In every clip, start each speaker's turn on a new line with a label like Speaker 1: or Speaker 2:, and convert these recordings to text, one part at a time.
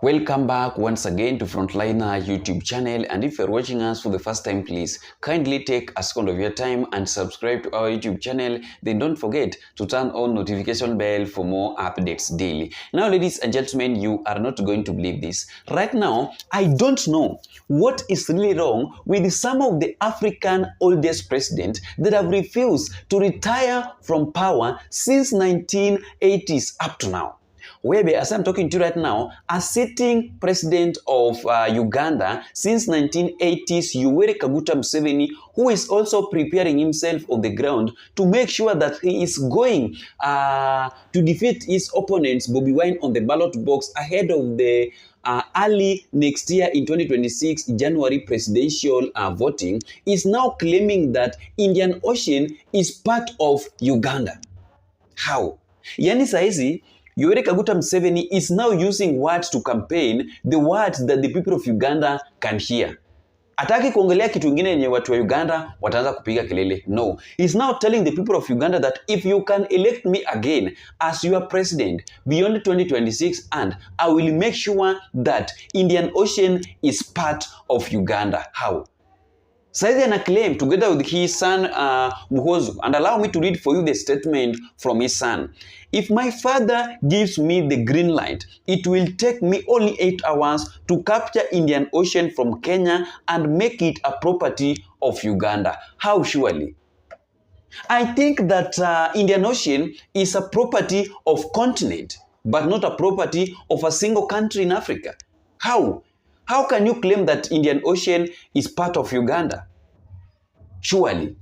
Speaker 1: Welcome back once again to Frontliner YouTube channel, and if you're watching us for the first time, please kindly take a second of your time and subscribe to our YouTube channel. Then don't forget to turn on notification bell for more updates daily. Now, ladies and gentlemen, you are not going to believe this. Right now, I don't know what is really wrong with some of the African oldest presidents that have refused to retire from power since 1980s up to now. Whereby, as I'm talking to you right now, a sitting president of Uganda since 1980s, Yoweri Kaguta Museveni, who is also preparing himself on the ground to make sure that he is going to defeat his opponents, Bobi Wine, on the ballot box ahead of the early next year in 2026 January presidential voting, is now claiming that Indian Ocean is part of Uganda. How? Yani saizi, Yoweri Kaguta Museveni is now using words to campaign, the words that the people of Uganda can hear. Ataki kuongelea kitu ingine yenye watu wa Uganda wataanza kupiga kelele. No. He's now telling the people of Uganda that if you can elect me again as your president beyond 2026, and I will make sure that Indian Ocean is part of Uganda. How? Saizi ana claim together with his son Muhozu, and allow me to read for you the statement from his son. If my father gives me the green light, it will take me only 8 hours to capture Indian Ocean from Kenya and make it a property of Uganda. How surely? I think that Indian Ocean is a property of continent, but not a property of a single country in Africa. How? How can you claim that Indian Ocean is part of Uganda? Surely.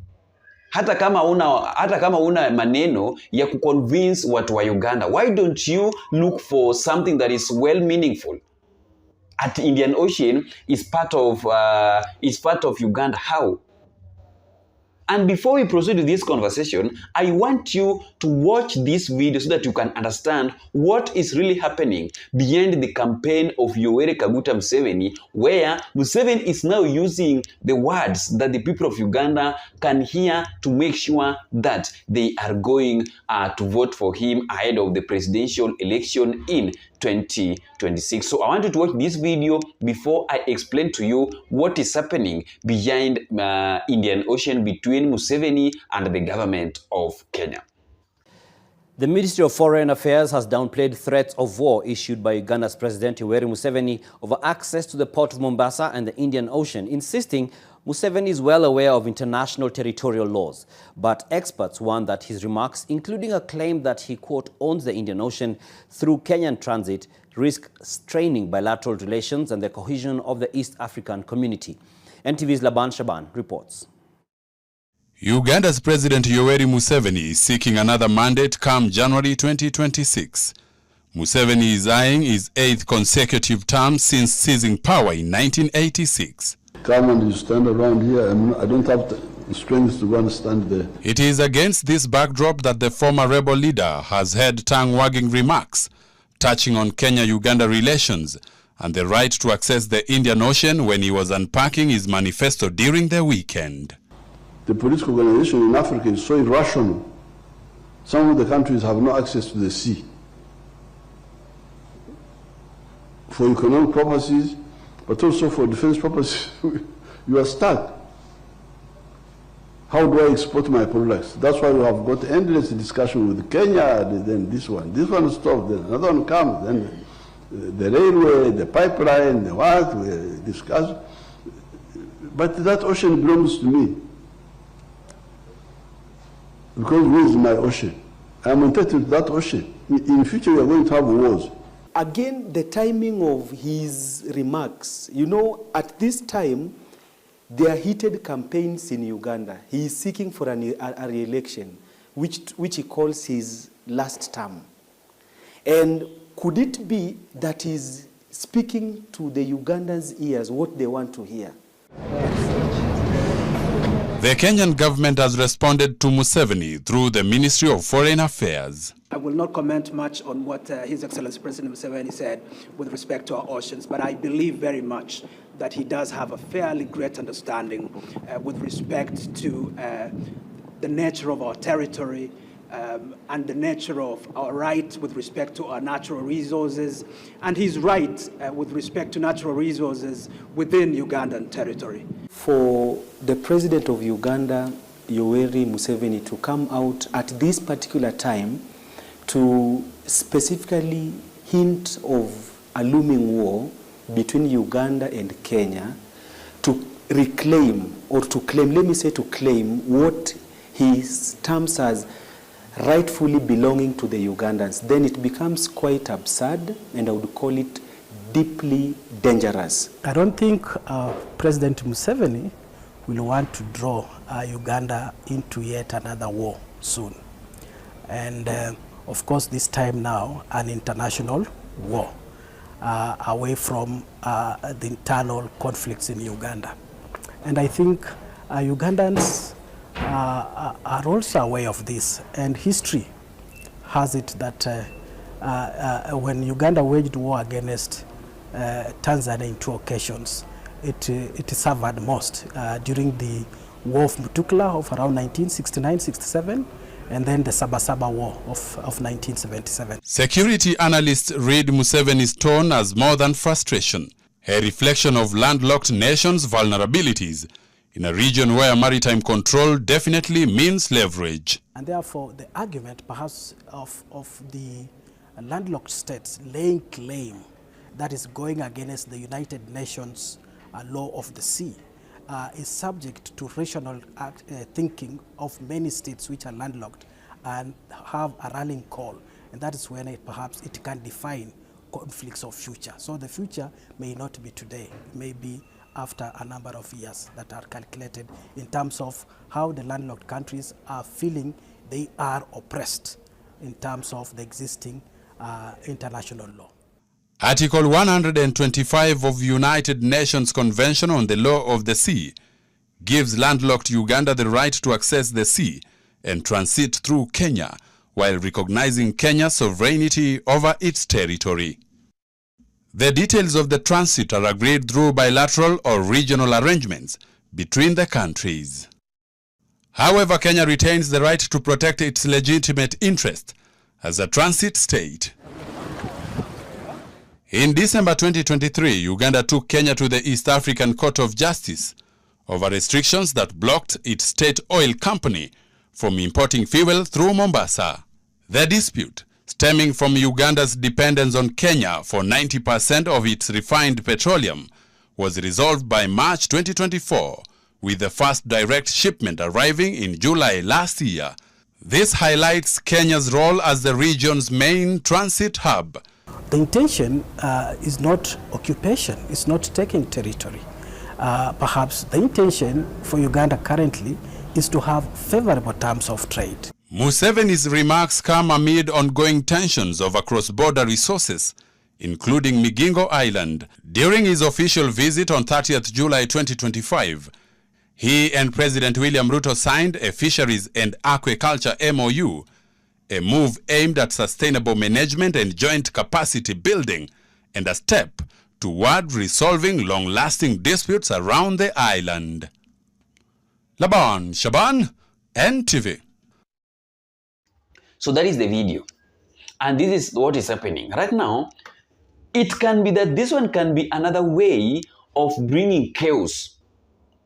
Speaker 1: Hata kama una maneno ya kuconvince watu wa Uganda, why don't you look for something that is well meaningful? At Indian Ocean is part of Uganda. How? And before we proceed with this conversation, I want you to watch this video so that you can understand what is really happening behind the campaign of Yoweri Kaguta Museveni, where Museveni is now using the words that the people of Uganda can hear to make sure that they are going to vote for him ahead of the presidential election in 2026. So I want you to watch this video before I explain to you what is happening behind Indian Ocean between Museveni and the government of Kenya.
Speaker 2: The Ministry of Foreign Affairs has downplayed threats of war issued by Uganda's President Yoweri Museveni over access to the port of Mombasa and the Indian Ocean, insisting Museveni is well aware of international territorial laws. But experts warn that his remarks, including a claim that he, quote, owns the Indian Ocean through Kenyan transit, risk straining bilateral relations and the cohesion of the East African community. NTV's Laban Shaban reports.
Speaker 3: Uganda's President Yoweri Museveni is seeking another mandate come January 2026. Museveni is eyeing his 8th consecutive term since seizing power in 1986.
Speaker 4: Come and you stand around here, and I don't have the strength to go and stand there.
Speaker 3: It is against this backdrop that the former rebel leader has had tongue-wagging remarks touching on Kenya-Uganda relations and the right to access the Indian Ocean when he was unpacking his manifesto during the weekend.
Speaker 4: The political organization in Africa is so irrational. Some of the countries have no access to the sea. For economic purposes, but also for defense purposes, you are stuck. How do I export my products? That's why we have got endless discussion with Kenya, then this one stops, then another one comes, then the railway, the pipeline, the what, we discuss. But that ocean belongs to me. Because where is my ocean? I am entitled to that ocean. In future, we are going to have wars.
Speaker 5: Again, the timing of his remarks, you know, at this time, there are heated campaigns in Uganda. He is seeking for a re-election, which he calls his last term. And could it be that he's speaking to the Ugandans' ears what they want to hear?
Speaker 3: The Kenyan government has responded to Museveni through the Ministry of Foreign Affairs.
Speaker 6: I will not comment much on what His Excellency President Museveni said with respect to our oceans, but I believe very much that he does have a fairly great understanding with respect to the nature of our territory, and the nature of our right with respect to our natural resources, and his right with respect to natural resources within Ugandan territory.
Speaker 5: For the president of Uganda, Yoweri Museveni, to come out at this particular time to specifically hint of a looming war between Uganda and Kenya, to reclaim, or to claim, let me say to claim, what he terms as rightfully belonging to the Ugandans, then it becomes quite absurd, and I would call it deeply dangerous.
Speaker 7: I don't think President Museveni will want to draw Uganda into yet another war soon. And of course, this time now, an international war away from the internal conflicts in Uganda. And I think Ugandans are also aware of this, and history has it that when Uganda waged war against Tanzania in 2 occasions, it suffered most during the War of Mutukula of around 1969-67, and then the Sabasaba War of 1977.
Speaker 3: Security analysts read Museveni's tone as more than frustration, a reflection of landlocked nations' vulnerabilities in a region where maritime control definitely means leverage.
Speaker 7: And therefore, the argument perhaps of the landlocked states laying claim that is going against the United Nations law of the sea is subject to rational thinking of many states which are landlocked and have a rallying call. And that is when perhaps it can define conflicts of future. So the future may not be today, it may be after a number of years that are calculated in terms of how the landlocked countries are feeling they are oppressed in terms of the existing international law.
Speaker 3: Article 125 of the United Nations Convention on the Law of the Sea gives landlocked Uganda the right to access the sea and transit through Kenya, while recognizing Kenya's sovereignty over its territory. The details of the transit are agreed through bilateral or regional arrangements between the countries. However, Kenya retains the right to protect its legitimate interest as a transit state. In December 2023, Uganda took Kenya to the East African Court of Justice over restrictions that blocked its state oil company from importing fuel through Mombasa. The dispute, stemming from Uganda's dependence on Kenya for 90% of its refined petroleum, was resolved by March 2024, with the first direct shipment arriving in July last year. This highlights Kenya's role as the region's main transit hub.
Speaker 7: The intention is not occupation, it's not taking territory. Perhaps the intention for Uganda currently is to have favorable terms of trade.
Speaker 3: Museveni's remarks come amid ongoing tensions over cross-border resources, including Migingo Island. During his official visit on 30th July 2025, he and President William Ruto signed a fisheries and aquaculture MOU, a move aimed at sustainable management and joint capacity building, and a step toward resolving long-lasting disputes around the island. Laban Shaban, NTV.
Speaker 1: So that is the video. And this is what is happening. Right now, it can be that this one can be another way of bringing chaos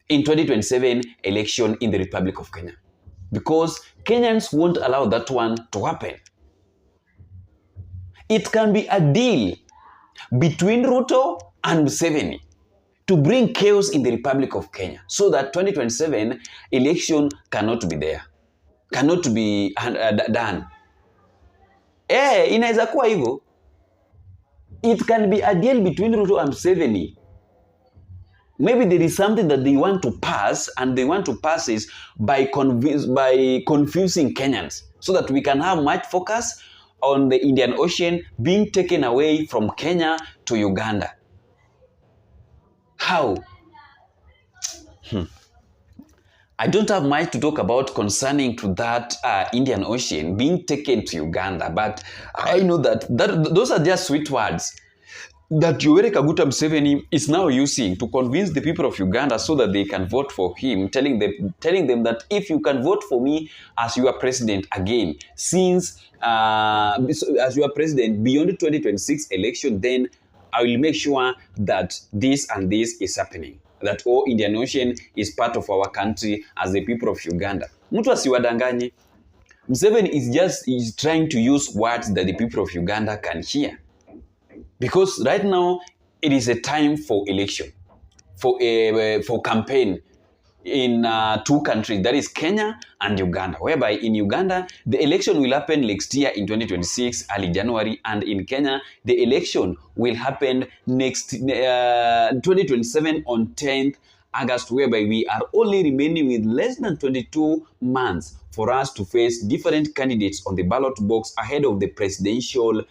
Speaker 1: in 2027 election in the Republic of Kenya. Because Kenyans won't allow that one to happen. It can be a deal between Ruto and Museveni to bring chaos in the Republic of Kenya so that 2027 election cannot be there, cannot be done. Inaweza kuwa hivyo. It can be a deal between Ruto and Museveni. Maybe there is something that they want to pass, and they want to pass is by confusing Kenyans so that we can have much focus on the Indian Ocean being taken away from Kenya to Uganda. How? I don't have much to talk about concerning to that Indian Ocean being taken to Uganda, but I know that those are just sweet words. that Yoweri Kaguta Museveni is now using to convince the people of Uganda so that they can vote for him, telling them that if you can vote for me as your president again, since as your president beyond the 2026 election, then I will make sure that this and this is happening, that all Indian Ocean is part of our country as the people of Uganda. Mtu asiwadanganye. Museveni is trying to use words that the people of Uganda can hear. Because right now, it is a time for election, for campaign in two countries, that is Kenya and Uganda, whereby in Uganda, the election will happen next year in 2026, early January, and in Kenya, the election will happen next 2027 on 10th August, whereby we are only remaining with less than 22 months for us to face different candidates on the ballot box ahead of the presidential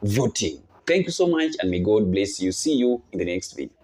Speaker 1: voting. Thank you so much, and may God bless you. See you in the next video.